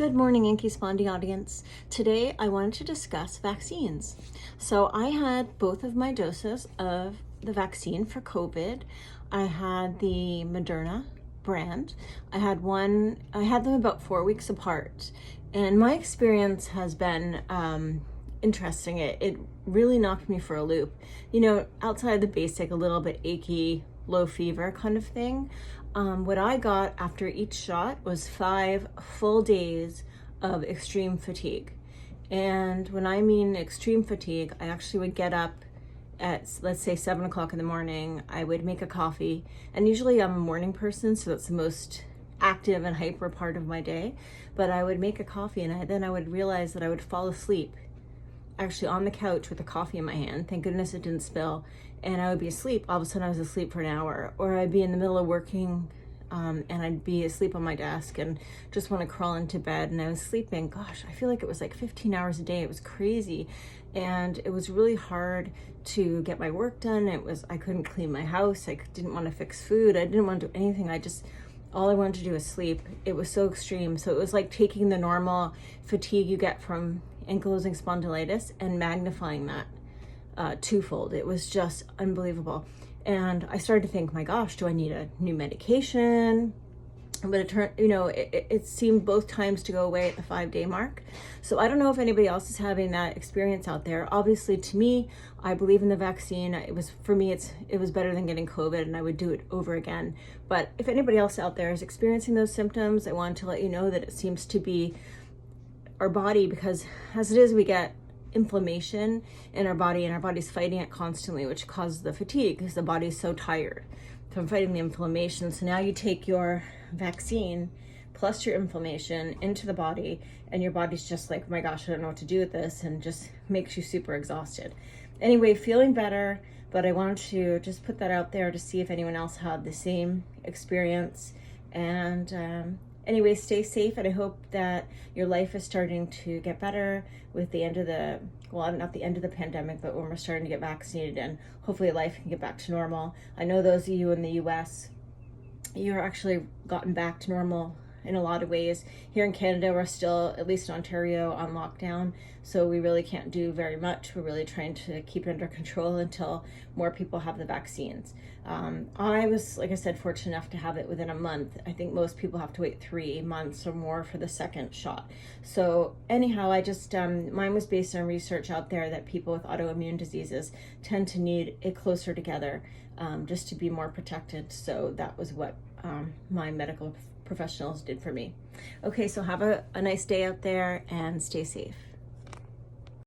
Good morning, Inky Spondy audience. Today I wanted to discuss vaccines. So I had both of my doses of the vaccine for COVID. I had the Moderna brand. I had them about 4 weeks apart. And my experience has been interesting. It really knocked me for a loop. You know, outside the basic, a little bit achy, low fever kind of thing. What I got after each shot was 5 full days of extreme fatigue. And when I mean extreme fatigue, I actually would get up at, let's say, 7 o'clock in the morning. I would make a coffee, and usually I'm a morning person, so that's the most active and hyper part of my day. But I would make a coffee, and then I would realize that I would fall asleep actually on the couch with a coffee in my hand. Thank goodness it didn't spill. And I would be asleep. All of a sudden I was asleep for an hour, or I'd be in the middle of working and I'd be asleep on my desk and just want to crawl into bed, and I was sleeping. Gosh, I feel like it was like 15 hours a day. It was crazy. And it was really hard to get my work done. I couldn't clean my house. I didn't want to fix food. I didn't want to do anything. All I wanted to do was sleep. It was so extreme. So it was like taking the normal fatigue you get from ankylosing spondylitis and magnifying that twofold. It was just unbelievable. And I started to think, my gosh, do I need a new medication? But it turned, it seemed both times to go away at the 5-day mark. So I don't know if anybody else is having that experience out there. Obviously, to me, I believe in the vaccine. It was better than getting COVID, and I would do it over again. But if anybody else out there is experiencing those symptoms, I wanted to let you know that it seems to be our body, because as it is, we get inflammation in our body, and our body's fighting it constantly, which causes the fatigue because the body's so tired from fighting the inflammation. So now you take your vaccine plus your inflammation into the body, and your body's just like, oh my gosh, I don't know what to do with this, and just makes you super exhausted. Anyway, feeling better, but I wanted to just put that out there to see if anyone else had the same experience. And anyway, stay safe, and I hope that your life is starting to get better with the end of not the end of the pandemic, but when we're starting to get vaccinated, and hopefully life can get back to normal. I know those of you in the US, you're actually gotten back to normal in a lot of ways. Here in Canada, we're still, at least in Ontario, on lockdown, so we really can't do very much. We're really trying to keep it under control until more people have the vaccines. I was, like I said, fortunate enough to have it within a month. I think most people have to wait 3 months or more for the second shot. So anyhow, I just, mine was based on research out there that people with autoimmune diseases tend to need it closer together just to be more protected. So that was what my medical professionals did for me. Okay, so have a nice day out there and stay safe.